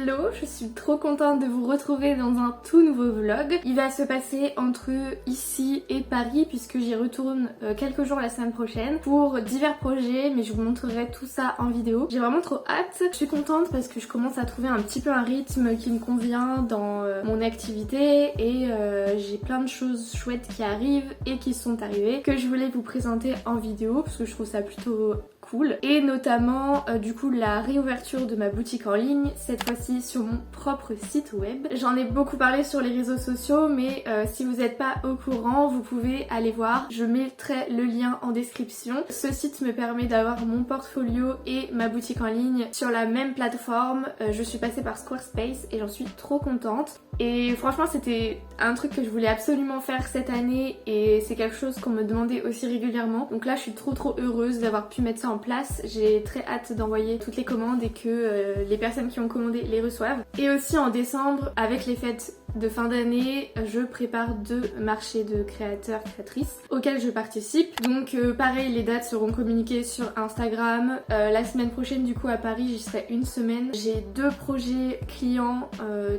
Hello, je suis trop contente de vous retrouver dans un tout nouveau vlog. Il va se passer entre ici et Paris puisque j'y retourne quelques jours la semaine prochaine pour divers projets, mais je vous montrerai tout ça en vidéo. J'ai vraiment trop hâte. Je suis contente parce que je commence à trouver un petit peu un rythme qui me convient dans mon activité et j'ai plein de choses chouettes qui arrivent et qui sont arrivées que je voulais vous présenter en vidéo parce que je trouve ça plutôt cool. Et notamment du coup la réouverture de ma boutique en ligne, cette fois-ci sur mon propre site web. J'en ai beaucoup parlé sur les réseaux sociaux, mais si vous n'êtes pas au courant, vous pouvez aller voir. Je mettrai le lien en description. Ce site me permet d'avoir mon portfolio et ma boutique en ligne sur la même plateforme. Je suis passée par Squarespace et j'en suis trop contente. Et franchement c'était un truc que je voulais absolument faire cette année et c'est quelque chose qu'on me demandait aussi régulièrement. Donc là je suis trop heureuse d'avoir pu mettre ça en place. J'ai très hâte d'envoyer toutes les commandes et que les personnes qui ont commandé les reçoivent. Et aussi en décembre, avec les fêtes de fin d'année, je prépare 2 marchés de créateurs créatrices auxquels je participe. Donc pareil, les dates seront communiquées sur Instagram. La semaine prochaine du coup à Paris j'y serai une semaine. J'ai 2 projets clients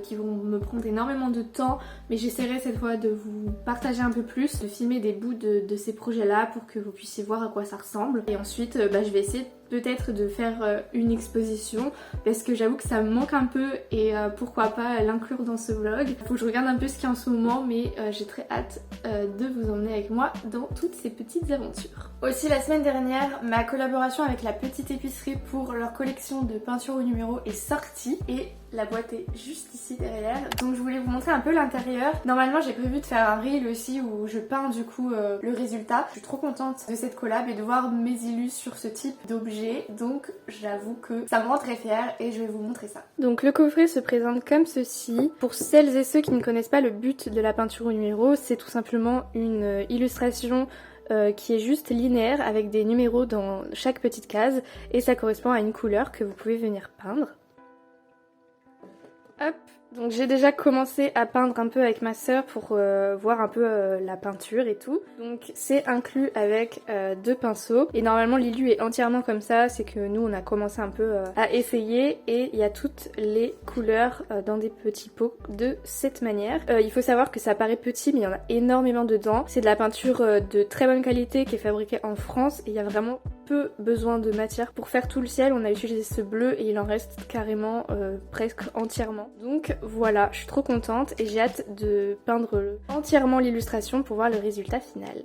qui vont me prendre énormément de temps, mais j'essaierai cette fois de vous partager un peu plus, de filmer des bouts de ces projets là pour que vous puissiez voir à quoi ça ressemble. Et ensuite je vais essayer peut-être de faire une exposition parce que j'avoue que ça me manque un peu et pourquoi pas l'inclure dans ce vlog. Faut que je regarde un peu ce qu'il y a en ce moment, mais j'ai très hâte de vous emmener avec moi dans toutes ces petites aventures. Aussi la semaine dernière, ma collaboration avec la petite épicerie pour leur collection de peintures au numéro est sortie et la boîte est juste ici derrière, donc je voulais vous montrer un peu l'intérieur. Normalement j'ai prévu de faire un reel aussi où je peins du coup le résultat. Je suis trop contente de cette collab et de voir mes illus sur ce type d'objet, donc j'avoue que ça me rend très fière et je vais vous montrer ça. Donc le coffret se présente comme ceci. Pour celles et ceux qui ne connaissent pas le but de la peinture au numéro, c'est tout simplement une illustration qui est juste linéaire avec des numéros dans chaque petite case et ça correspond à une couleur que vous pouvez venir peindre. Hop, donc j'ai déjà commencé à peindre un peu avec ma sœur pour voir un peu la peinture et tout. Donc c'est inclus avec 2 pinceaux et normalement l'illu est entièrement comme ça, c'est que nous on a commencé un peu à essayer et il y a toutes les couleurs dans des petits pots de cette manière. Il faut savoir que ça paraît petit mais il y en a énormément dedans. C'est de la peinture de très bonne qualité qui est fabriquée en France et il y a vraiment peu besoin de matière pour faire tout le ciel. On a utilisé ce bleu et il en reste carrément presque entièrement. Donc voilà, je suis trop contente et j'ai hâte de peindre entièrement l'illustration pour voir le résultat final.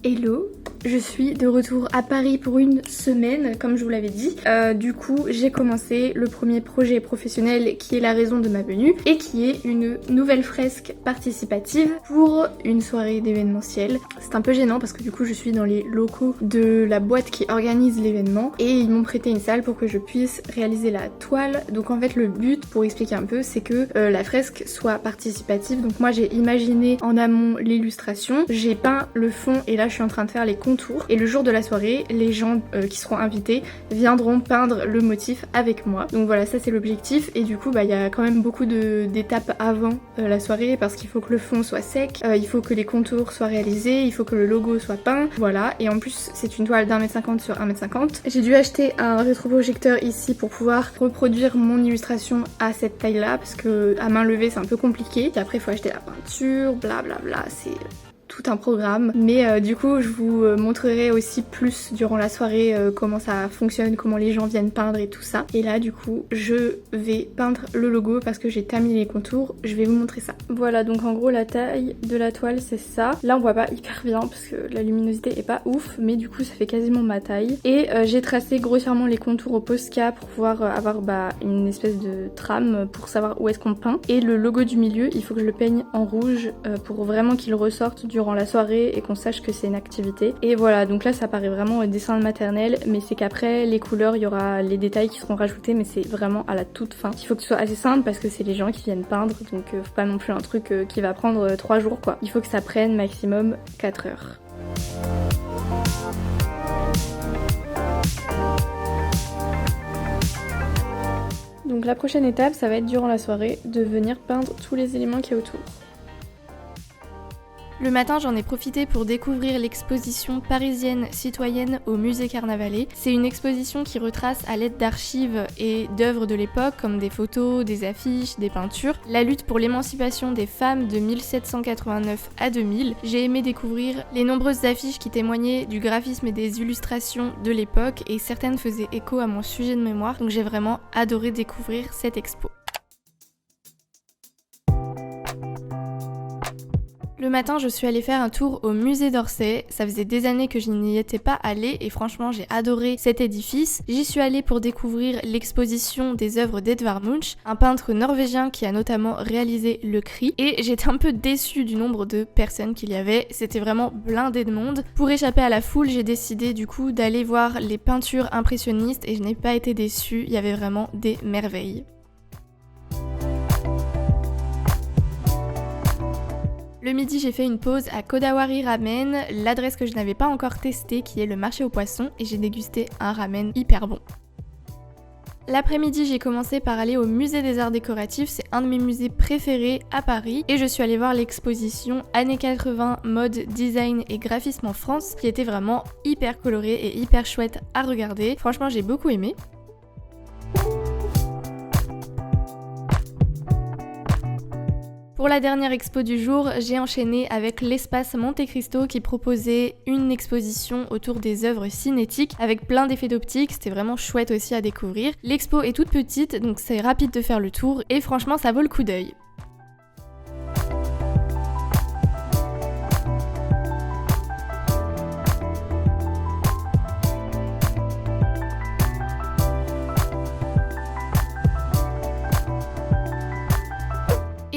Hello, je suis de retour à Paris pour une semaine comme je vous l'avais dit. Du coup j'ai commencé le premier projet professionnel qui est la raison de ma venue et qui est une nouvelle fresque participative pour une soirée d'événementiel. C'est un peu gênant parce que du coup je suis dans les locaux de la boîte qui organise l'événement et ils m'ont prêté une salle pour que je puisse réaliser la toile. Donc en fait le but, pour expliquer un peu, c'est que la fresque soit participative. Donc moi j'ai imaginé en amont l'illustration, j'ai peint le fond et là je suis en train de faire les contours et le jour de la soirée les gens qui seront invités viendront peindre le motif avec moi. Donc voilà, ça c'est l'objectif et du coup il y a quand même beaucoup d'étapes avant la soirée parce qu'il faut que le fond soit sec, il faut que les contours soient réalisés, il faut que le logo soit peint, voilà. Et en plus c'est une toile d'1,50 m sur 1,50 m. J'ai dû acheter un rétroprojecteur ici pour pouvoir reproduire mon illustration à cette taille là parce que à main levée c'est un peu compliqué et après il faut acheter la peinture, blablabla, c'est tout un programme, mais du coup je vous montrerai aussi plus durant la soirée comment ça fonctionne, comment les gens viennent peindre et tout ça. Et là du coup je vais peindre le logo parce que j'ai terminé les contours, je vais vous montrer ça. Voilà, donc en gros la taille de la toile c'est ça. Là on voit pas hyper bien parce que la luminosité est pas ouf, mais du coup ça fait quasiment ma taille. Et j'ai tracé grossièrement les contours au Posca pour pouvoir avoir une espèce de trame pour savoir où est-ce qu'on peint. Et le logo du milieu, il faut que je le peigne en rouge pour vraiment qu'il ressorte durant durant la soirée et qu'on sache que c'est une activité. Et voilà, donc là ça paraît vraiment dessin de maternelle, mais c'est qu'après les couleurs, il y aura les détails qui seront rajoutés, mais c'est vraiment à la toute fin. Il faut que ce soit assez simple parce que c'est les gens qui viennent peindre, donc faut pas non plus un truc qui va prendre 3 jours quoi. Il faut que ça prenne maximum 4 heures. Donc la prochaine étape, ça va être durant la soirée de venir peindre tous les éléments qu'il y a autour. Le matin, j'en ai profité pour découvrir l'exposition parisienne citoyenne au musée Carnavalet. C'est une exposition qui retrace à l'aide d'archives et d'œuvres de l'époque comme des photos, des affiches, des peintures, la lutte pour l'émancipation des femmes de 1789 à 2000. J'ai aimé découvrir les nombreuses affiches qui témoignaient du graphisme et des illustrations de l'époque et certaines faisaient écho à mon sujet de mémoire, donc j'ai vraiment adoré découvrir cette expo. Le matin, je suis allée faire un tour au musée d'Orsay. Ça faisait des années que je n'y étais pas allée et franchement, j'ai adoré cet édifice. J'y suis allée pour découvrir l'exposition des œuvres d'Edvard Munch, un peintre norvégien qui a notamment réalisé Le Cri. Et j'étais un peu déçue du nombre de personnes qu'il y avait. C'était vraiment blindé de monde. Pour échapper à la foule, j'ai décidé du coup d'aller voir les peintures impressionnistes et je n'ai pas été déçue. Il y avait vraiment des merveilles. Le midi, j'ai fait une pause à Kodawari Ramen, l'adresse que je n'avais pas encore testée qui est le marché aux poissons et j'ai dégusté un ramen hyper bon. L'après-midi, j'ai commencé par aller au musée des arts décoratifs, c'est un de mes musées préférés à Paris et je suis allée voir l'exposition années 80 mode, design et graphisme en France qui était vraiment hyper colorée et hyper chouette à regarder. Franchement, j'ai beaucoup aimé. Pour la dernière expo du jour, j'ai enchaîné avec l'espace Monte Cristo qui proposait une exposition autour des œuvres cinétiques avec plein d'effets d'optique, c'était vraiment chouette aussi à découvrir. L'expo est toute petite donc c'est rapide de faire le tour et franchement ça vaut le coup d'œil.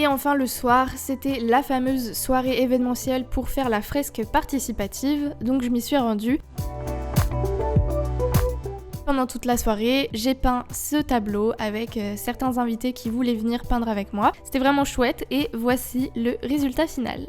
Et enfin le soir, c'était la fameuse soirée événementielle pour faire la fresque participative, donc je m'y suis rendue. Pendant toute la soirée, j'ai peint ce tableau avec certains invités qui voulaient venir peindre avec moi. C'était vraiment chouette et voici le résultat final.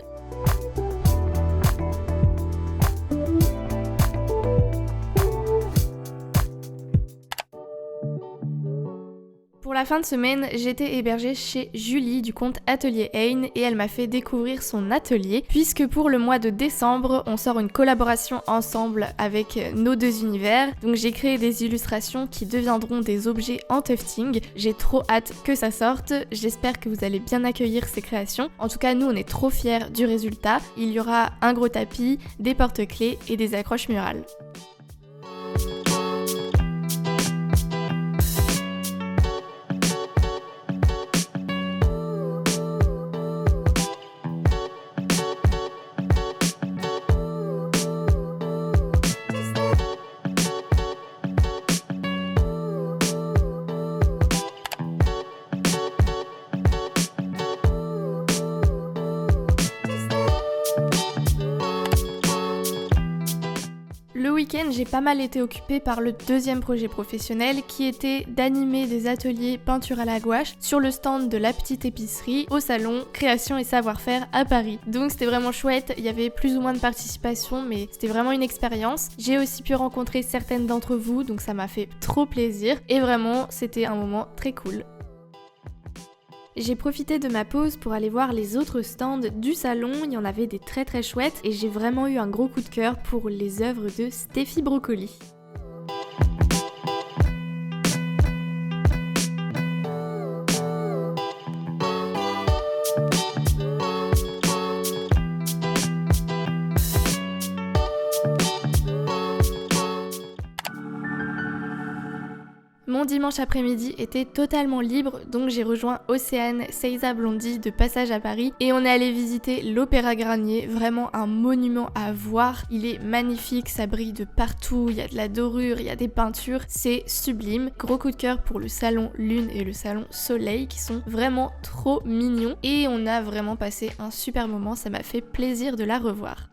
Pour la fin de semaine, j'étais hébergée chez Julie du compte Atelier Hein et elle m'a fait découvrir son atelier puisque pour le mois de décembre, on sort une collaboration ensemble avec nos deux univers. Donc j'ai créé des illustrations qui deviendront des objets en tufting. J'ai trop hâte que ça sorte. J'espère que vous allez bien accueillir ces créations. En tout cas, nous on est trop fiers du résultat. Il y aura un gros tapis, des porte-clés et des accroches murales. Le week-end, j'ai pas mal été occupée par le deuxième projet professionnel qui était d'animer des ateliers peinture à la gouache sur le stand de La Petite Épicerie au salon Création et Savoir-faire à Paris. Donc c'était vraiment chouette, il y avait plus ou moins de participation mais c'était vraiment une expérience. J'ai aussi pu rencontrer certaines d'entre vous donc ça m'a fait trop plaisir et vraiment c'était un moment très cool. J'ai profité de ma pause pour aller voir les autres stands du salon, il y en avait des très très chouettes et j'ai vraiment eu un gros coup de cœur pour les œuvres de Steffi Broccoli. Mon Mon dimanche après-midi était totalement libre, donc j'ai rejoint Océane, Seiza Blondie de passage à Paris et on est allé visiter l'Opéra Garnier, vraiment un monument à voir. Il est magnifique, ça brille de partout, il y a de la dorure, il y a des peintures, c'est sublime. Gros coup de cœur pour le salon Lune et le salon Soleil qui sont vraiment trop mignons et on a vraiment passé un super moment, ça m'a fait plaisir de la revoir.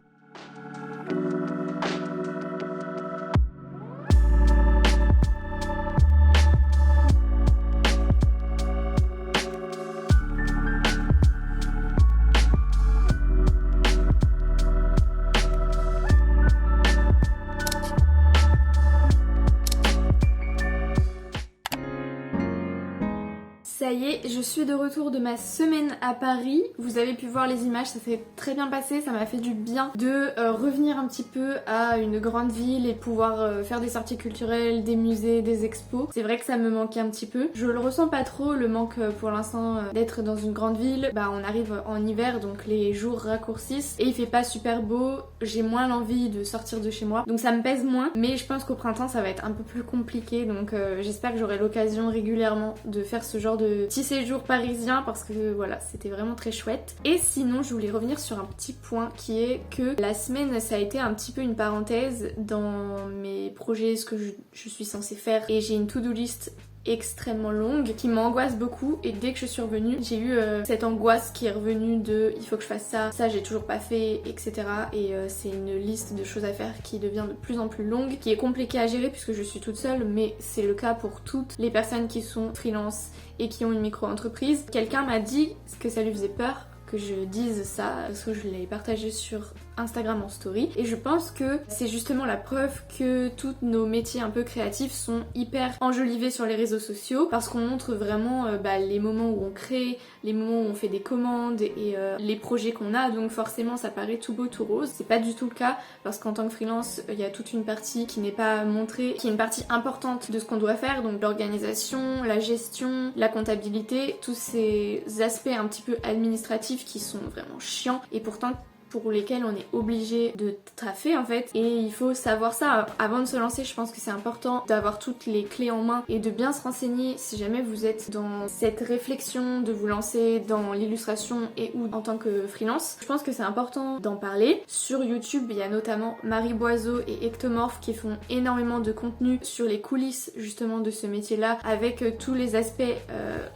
Ça y est, je suis de retour de ma semaine à Paris. Vous avez pu voir les images, ça s'est très bien passé, ça m'a fait du bien de revenir un petit peu à une grande ville et pouvoir faire des sorties culturelles, des musées, des expos. C'est vrai que ça me manquait un petit peu. Je le ressens pas trop, le manque pour l'instant d'être dans une grande ville. Bah on arrive en hiver donc les jours raccourcissent et il fait pas super beau. J'ai moins l'envie de sortir de chez moi donc ça me pèse moins. Mais je pense qu'au printemps ça va être un peu plus compliqué donc j'espère que j'aurai l'occasion régulièrement de faire ce genre de petit séjour parisien parce que voilà c'était vraiment très chouette. Et sinon je voulais revenir sur un petit point qui est que la semaine ça a été un petit peu une parenthèse dans mes projets, ce que je suis censée faire et j'ai une to-do list extrêmement longue qui m'angoisse beaucoup et dès que je suis revenue j'ai eu cette angoisse qui est revenue de il faut que je fasse ça j'ai toujours pas fait etc et c'est une liste de choses à faire qui devient de plus en plus longue, qui est compliquée à gérer puisque je suis toute seule mais c'est le cas pour toutes les personnes qui sont freelance et qui ont une micro-entreprise. Quelqu'un m'a dit que ça lui faisait peur que je dise ça parce que je l'ai partagé sur Instagram en story et je pense que c'est justement la preuve que tous nos métiers un peu créatifs sont hyper enjolivés sur les réseaux sociaux parce qu'on montre vraiment les moments où on crée, les moments où on fait des commandes et les projets qu'on a, donc forcément ça paraît tout beau tout rose. C'est pas du tout le cas parce qu'en tant que freelance il y a toute une partie qui n'est pas montrée, qui est une partie importante de ce qu'on doit faire, donc l'organisation, la gestion, la comptabilité, tous ces aspects un petit peu administratifs qui sont vraiment chiants et pourtant pour lesquels on est obligé de taffer en fait et il faut savoir ça avant de se lancer. Je pense que c'est important d'avoir toutes les clés en main et de bien se renseigner si jamais vous êtes dans cette réflexion de vous lancer dans l'illustration et ou en tant que freelance. Je pense que c'est important d'en parler. Sur YouTube il y a notamment Marie Boiseau et Ectomorph qui font énormément de contenu sur les coulisses justement de ce métier là avec tous les aspects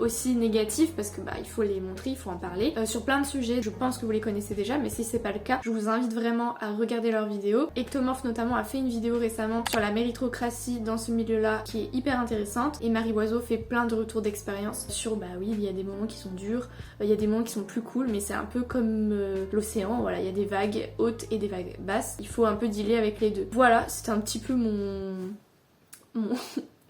aussi négatifs parce que il faut les montrer, il faut en parler sur plein de sujets. Je pense que vous les connaissez déjà mais si c'est pas le cas, je vous invite vraiment à regarder leurs vidéos. Ectomorph notamment a fait une vidéo récemment sur la méritocratie dans ce milieu-là qui est hyper intéressante et Marie Boiseau fait plein de retours d'expérience sur oui il y a des moments qui sont durs, il y a des moments qui sont plus cool mais c'est un peu comme l'océan, voilà il y a des vagues hautes et des vagues basses, il faut un peu dealer avec les deux. Voilà, c'était un petit peu mon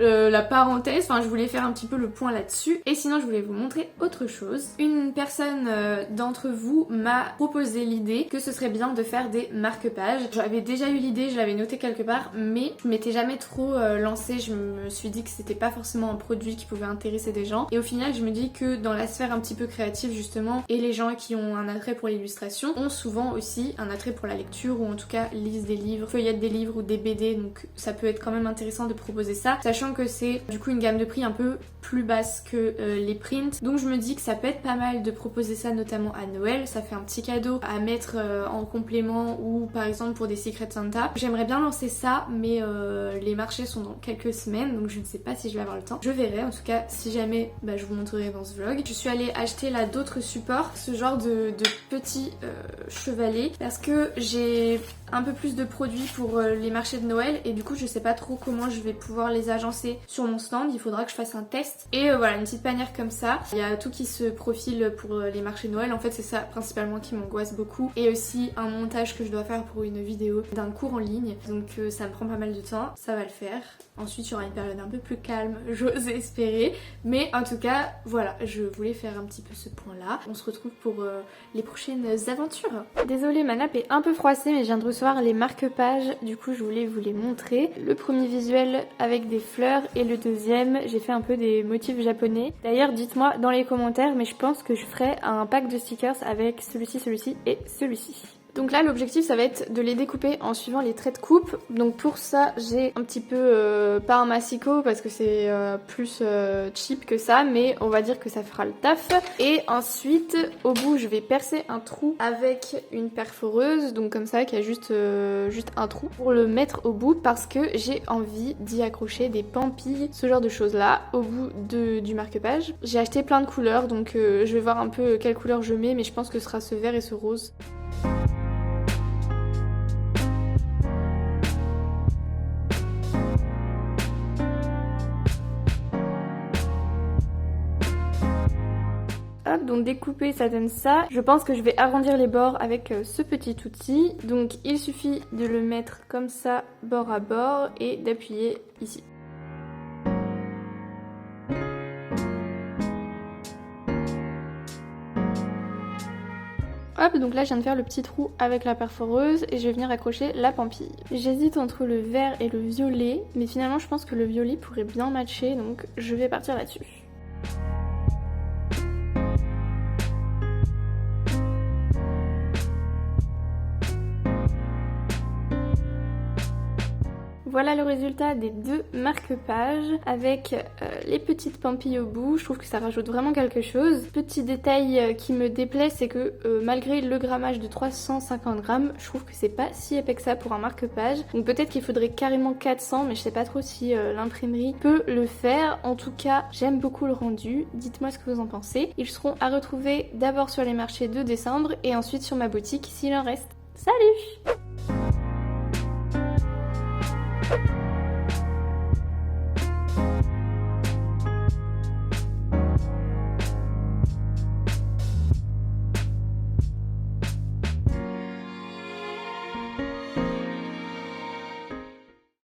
la parenthèse, je voulais faire un petit peu le point là-dessus et sinon je voulais vous montrer autre chose. Une personne d'entre vous m'a proposé l'idée que ce serait bien de faire des marque-pages. J'avais déjà eu l'idée, je l'avais noté quelque part mais je m'étais jamais trop lancée, je me suis dit que c'était pas forcément un produit qui pouvait intéresser des gens et au final je me dis que dans la sphère un petit peu créative justement et les gens qui ont un attrait pour l'illustration ont souvent aussi un attrait pour la lecture ou en tout cas lisent des livres, feuillettent des livres ou des BD donc ça peut être quand même intéressant de proposer ça sachant que c'est du coup une gamme de prix un peu plus basse que les prints donc je me dis que ça peut être pas mal de proposer ça notamment à Noël, ça fait un petit cadeau à mettre en complément ou par exemple pour des Secret Santa. J'aimerais bien lancer ça mais les marchés sont dans quelques semaines donc je ne sais pas si je vais avoir le temps, je verrai. En tout cas si jamais je vous montrerai dans ce vlog. Je suis allée acheter là d'autres supports, ce genre de petits chevalets parce que j'ai un peu plus de produits pour les marchés de Noël et du coup je sais pas trop comment je vais pouvoir les agencer sur mon stand, il faudra que je fasse un test et voilà une petite panière comme ça. Il y a tout qui se profile pour les marchés de Noël, en fait c'est ça principalement qui m'angoisse beaucoup et aussi un montage que je dois faire pour une vidéo d'un cours en ligne donc ça me prend pas mal de temps, ça va le faire. Ensuite il y aura une période un peu plus calme, j'ose espérer, mais en tout cas voilà, je voulais faire un petit peu ce point là. On se retrouve pour les prochaines aventures. Désolée, ma nappe est un peu froissée mais je viens de recevoir les marque-pages, du coup je voulais vous les montrer. Le premier visuel avec des fleurs et le deuxième j'ai fait un peu des motifs japonais. D'ailleurs dites-moi dans les commentaires mais je pense que je ferai un pack de stickers avec celui-ci et celui-ci. Donc là l'objectif ça va être de les découper en suivant les traits de coupe. Donc pour ça j'ai un petit peu, pas un massicot parce que c'est plus cheap que ça, mais on va dire que ça fera le taf. Et ensuite au bout je vais percer un trou avec une perforeuse, donc comme ça qui a juste un trou pour le mettre au bout parce que j'ai envie d'y accrocher des pampilles, ce genre de choses là au bout du marque-page. J'ai acheté plein de couleurs donc je vais voir un peu quelle couleur je mets, mais je pense que ce sera ce vert et ce rose. Hop, donc découper ça donne ça. Je pense que je vais arrondir les bords avec ce petit outil. Donc il suffit de le mettre comme ça bord à bord et d'appuyer ici. Hop, donc là je viens de faire le petit trou avec la perforeuse et je vais venir accrocher la pampille. J'hésite entre le vert et le violet, mais finalement je pense que le violet pourrait bien matcher, donc je vais partir là-dessus. Voilà le résultat des deux marque-pages avec les petites pampilles au bout. Je trouve que ça rajoute vraiment quelque chose. Petit détail qui me déplaît, c'est que malgré le grammage de 350 grammes, je trouve que c'est pas si épais que ça pour un marque-page. Donc peut-être qu'il faudrait carrément 400, mais je sais pas trop si l'imprimerie peut le faire. En tout cas, j'aime beaucoup le rendu. Dites-moi ce que vous en pensez. Ils seront à retrouver d'abord sur les marchés de décembre et ensuite sur ma boutique s'il en reste. Salut!